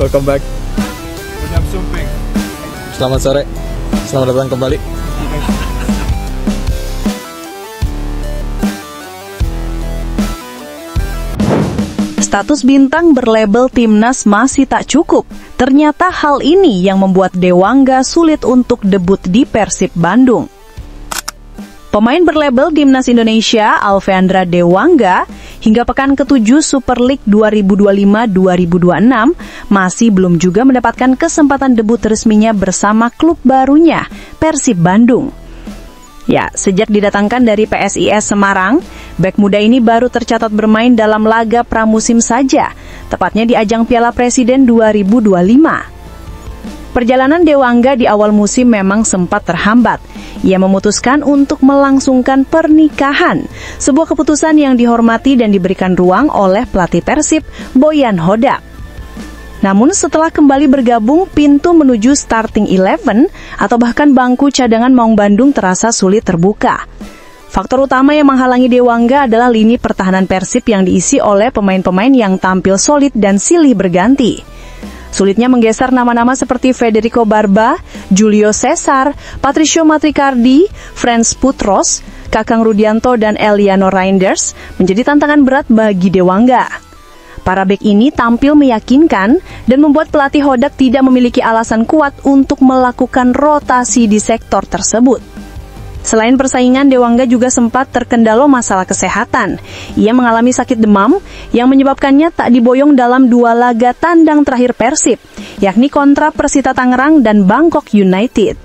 Welcome back. Udah sumping. Selamat sore. Selamat datang kembali. Status bintang berlabel timnas masih tak cukup. Ternyata hal ini yang membuat Dewangga sulit untuk debut di Persib Bandung. Pemain berlabel timnas Indonesia, Alveandra Dewangga, hingga pekan ke-7 Super League 2025-2026 masih belum juga mendapatkan kesempatan debut resminya bersama klub barunya, Persib Bandung. Ya, sejak didatangkan dari PSIS Semarang, bek muda ini baru tercatat bermain dalam laga pramusim saja, tepatnya di ajang Piala Presiden 2025. Perjalanan Dewangga di awal musim memang sempat terhambat. Ia memutuskan untuk melangsungkan pernikahan, sebuah keputusan yang dihormati dan diberikan ruang oleh pelatih Persib, Boyan Hodak. Namun setelah kembali bergabung, pintu menuju starting 11 atau bahkan bangku cadangan Maung Bandung terasa sulit terbuka. Faktor utama yang menghalangi Dewangga adalah lini pertahanan Persib yang diisi oleh pemain-pemain yang tampil solid dan silih berganti. Sulitnya menggeser nama-nama seperti Federico Barba, Julio Cesar, Patricio Matricardi, Frans Putros, Kakang Rudianto, dan Eliano Reinders menjadi tantangan berat bagi Dewangga. Para bek ini tampil meyakinkan dan membuat pelatih Hodak tidak memiliki alasan kuat untuk melakukan rotasi di sektor tersebut. Selain persaingan, Dewangga juga sempat terkendala masalah kesehatan. Ia mengalami sakit demam yang menyebabkannya tak diboyong dalam 2 laga tandang terakhir Persib, yakni kontra Persita Tangerang dan Bangkok United.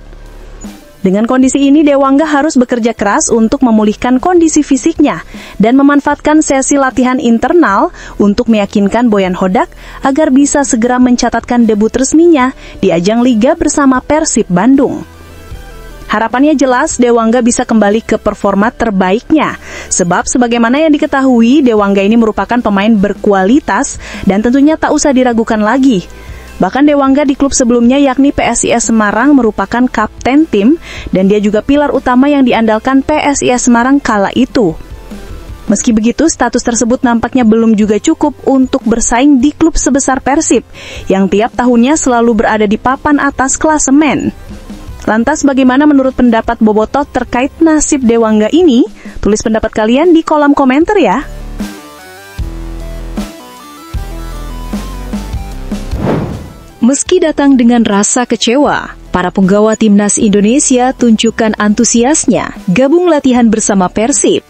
Dengan kondisi ini, Dewangga harus bekerja keras untuk memulihkan kondisi fisiknya dan memanfaatkan sesi latihan internal untuk meyakinkan Boyan Hodak agar bisa segera mencatatkan debut resminya di ajang Liga bersama Persib Bandung. Harapannya jelas Dewangga bisa kembali ke performa terbaiknya, sebab sebagaimana yang diketahui Dewangga ini merupakan pemain berkualitas dan tentunya tak usah diragukan lagi. Bahkan Dewangga di klub sebelumnya yakni PSIS Semarang merupakan kapten tim dan dia juga pilar utama yang diandalkan PSIS Semarang kala itu. Meski begitu, status tersebut nampaknya belum juga cukup untuk bersaing di klub sebesar Persib yang tiap tahunnya selalu berada di papan atas klasemen. Lantas bagaimana menurut pendapat Bobotoh terkait nasib Dewangga ini? Tulis pendapat kalian di kolom komentar ya. Meski datang dengan rasa kecewa, para punggawa timnas Indonesia tunjukkan antusiasnya gabung latihan bersama Persib.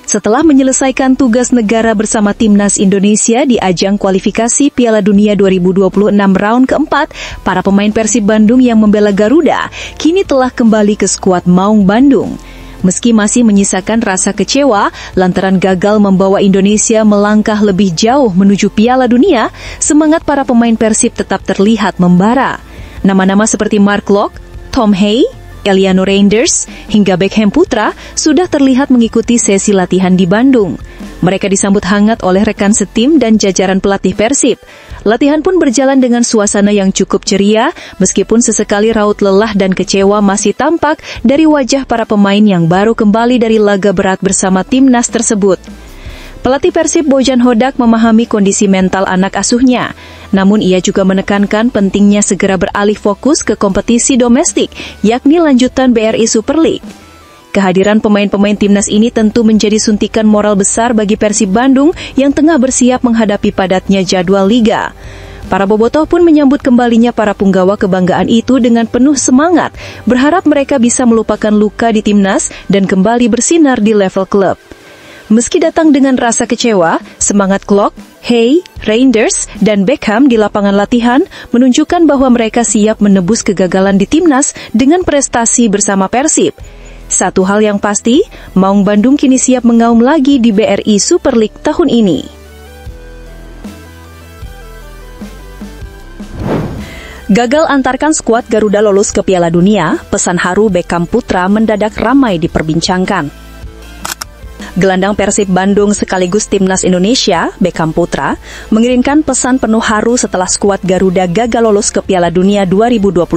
Setelah menyelesaikan tugas negara bersama timnas Indonesia di ajang kualifikasi Piala Dunia 2026 round keempat, para pemain Persib Bandung yang membela Garuda kini telah kembali ke skuad Maung Bandung. Meski masih menyisakan rasa kecewa lantaran gagal membawa Indonesia melangkah lebih jauh menuju Piala Dunia, semangat para pemain Persib tetap terlihat membara. Nama-nama seperti Mark Locke, Tom Hay, Eliano Reinders, hingga Beckham Putra sudah terlihat mengikuti sesi latihan di Bandung. Mereka disambut hangat oleh rekan setim dan jajaran pelatih Persib. Latihan pun berjalan dengan suasana yang cukup ceria, meskipun sesekali raut lelah dan kecewa masih tampak dari wajah para pemain yang baru kembali dari laga berat bersama timnas tersebut. Pelatih Persib Boyan Hodak memahami kondisi mental anak asuhnya. Namun ia juga menekankan pentingnya segera beralih fokus ke kompetisi domestik, yakni lanjutan BRI Super League. Kehadiran pemain-pemain timnas ini tentu menjadi suntikan moral besar bagi Persib Bandung yang tengah bersiap menghadapi padatnya jadwal liga. Para bobotoh pun menyambut kembalinya para punggawa kebanggaan itu dengan penuh semangat, berharap mereka bisa melupakan luka di timnas dan kembali bersinar di level klub. Meski datang dengan rasa kecewa, semangat Klok, Hay, Reinders, dan Beckham di lapangan latihan menunjukkan bahwa mereka siap menebus kegagalan di timnas dengan prestasi bersama Persib. Satu hal yang pasti, Maung Bandung kini siap mengaum lagi di BRI Super League tahun ini. Gagal antarkan skuad Garuda lolos ke Piala Dunia, pesan haru Beckham Putra mendadak ramai diperbincangkan. Gelandang Persib Bandung sekaligus timnas Indonesia, Beckham Putra, mengirimkan pesan penuh haru setelah skuad Garuda gagal lolos ke Piala Dunia 2026.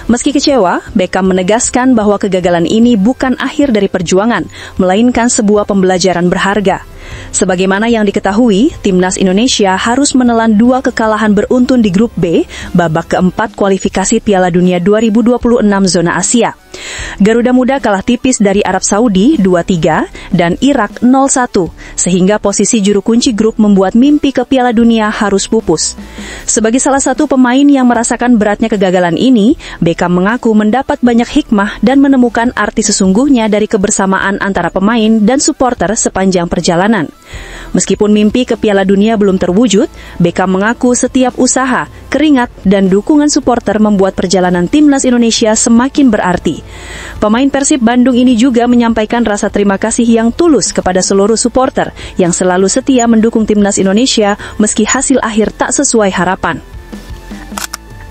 Meski kecewa, Beckham menegaskan bahwa kegagalan ini bukan akhir dari perjuangan, melainkan sebuah pembelajaran berharga. Sebagaimana yang diketahui, Timnas Indonesia harus menelan 2 kekalahan beruntun di grup B, babak keempat kualifikasi Piala Dunia 2026 zona Asia. Garuda Muda kalah tipis dari Arab Saudi 2-3 dan Irak 0-1, sehingga posisi juru kunci grup membuat mimpi ke Piala Dunia harus pupus. Sebagai salah satu pemain yang merasakan beratnya kegagalan ini, Beckham mengaku mendapat banyak hikmah dan menemukan arti sesungguhnya dari kebersamaan antara pemain dan supporter sepanjang perjalanan. Meskipun mimpi ke Piala Dunia belum terwujud, Beckham mengaku setiap usaha, keringat, dan dukungan supporter membuat perjalanan Timnas Indonesia semakin berarti. Pemain Persib Bandung ini juga menyampaikan rasa terima kasih yang tulus kepada seluruh supporter yang selalu setia mendukung Timnas Indonesia meski hasil akhir tak sesuai harapan.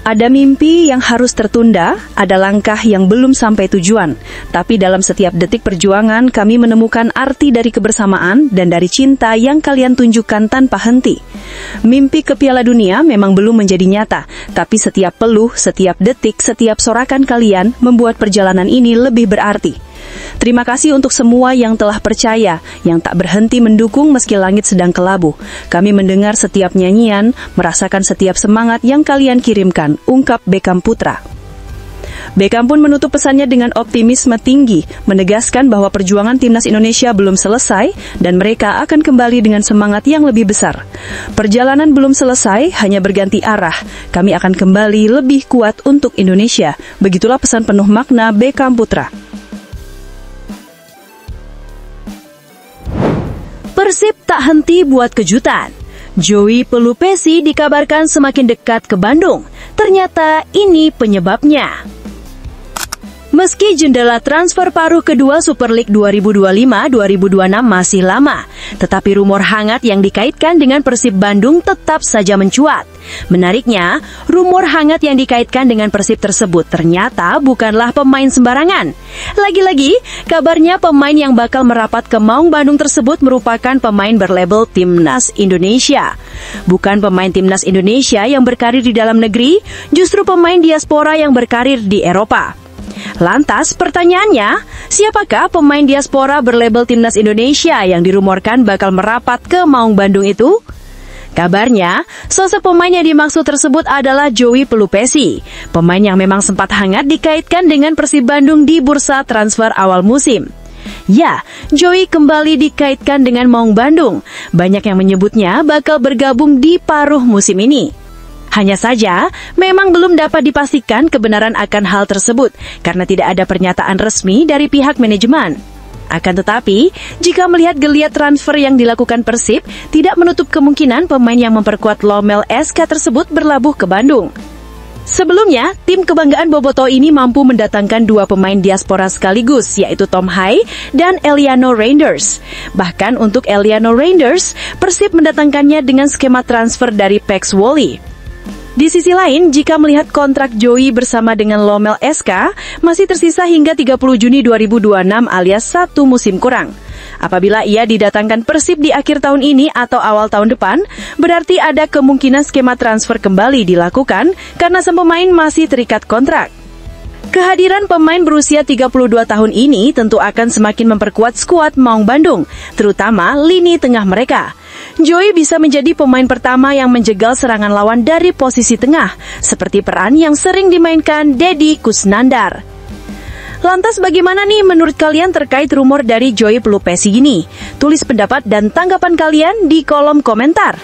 Ada mimpi yang harus tertunda, ada langkah yang belum sampai tujuan. Tapi dalam setiap detik perjuangan, kami menemukan arti dari kebersamaan dan dari cinta yang kalian tunjukkan tanpa henti. Mimpi ke Piala Dunia memang belum menjadi nyata, tapi setiap peluh, setiap detik, setiap sorakan kalian membuat perjalanan ini lebih berarti. Terima kasih untuk semua yang telah percaya, yang tak berhenti mendukung meski langit sedang kelabu. Kami mendengar setiap nyanyian, merasakan setiap semangat yang kalian kirimkan, ungkap Beckham Putra. Beckham pun menutup pesannya dengan optimisme tinggi, menegaskan bahwa perjuangan Timnas Indonesia belum selesai dan mereka akan kembali dengan semangat yang lebih besar. Perjalanan belum selesai, hanya berganti arah. Kami akan kembali lebih kuat untuk Indonesia. Begitulah pesan penuh makna Beckham Putra. Persib tak henti buat kejutan. Joey Pelupesi dikabarkan semakin dekat ke Bandung. Ternyata ini penyebabnya. Meski jendela transfer paruh kedua Super League 2025-2026 masih lama, tetapi rumor hangat yang dikaitkan dengan Persib Bandung tetap saja mencuat. Menariknya, rumor hangat yang dikaitkan dengan Persib tersebut ternyata bukanlah pemain sembarangan. Lagi-lagi, kabarnya pemain yang bakal merapat ke Maung Bandung tersebut merupakan pemain berlabel Timnas Indonesia. Bukan pemain Timnas Indonesia yang berkarir di dalam negeri, justru pemain diaspora yang berkarir di Eropa. Lantas pertanyaannya, siapakah pemain diaspora berlabel Timnas Indonesia yang dirumorkan bakal merapat ke Maung Bandung itu? Kabarnya, sosok pemain yang dimaksud tersebut adalah Joey Pelupesi, pemain yang memang sempat hangat dikaitkan dengan Persib Bandung di bursa transfer awal musim. Ya, Joey kembali dikaitkan dengan Maung Bandung. Banyak yang menyebutnya bakal bergabung di paruh musim ini. Hanya saja, memang belum dapat dipastikan kebenaran akan hal tersebut karena tidak ada pernyataan resmi dari pihak manajemen. Akan tetapi, jika melihat geliat transfer yang dilakukan Persib, tidak menutup kemungkinan pemain yang memperkuat Lomel SK tersebut berlabuh ke Bandung. Sebelumnya, tim kebanggaan Boboto ini mampu mendatangkan 2 pemain diaspora sekaligus, yaitu Tom Hai dan Eliano Reinders. Bahkan untuk Eliano Reinders, Persib mendatangkannya dengan skema transfer dari PEX Woli. Di sisi lain, jika melihat kontrak Joey bersama dengan Lomel SK, masih tersisa hingga 30 Juni 2026 alias 1 musim kurang. Apabila ia didatangkan Persib di akhir tahun ini atau awal tahun depan, berarti ada kemungkinan skema transfer kembali dilakukan karena sang pemain masih terikat kontrak. Kehadiran pemain berusia 32 tahun ini tentu akan semakin memperkuat skuad Maung Bandung, terutama lini tengah mereka. Joey bisa menjadi pemain pertama yang menjegal serangan lawan dari posisi tengah, seperti peran yang sering dimainkan Deddy Kusnandar. Lantas bagaimana nih menurut kalian terkait rumor dari Joey Pelupesi ini? Tulis pendapat dan tanggapan kalian di kolom komentar.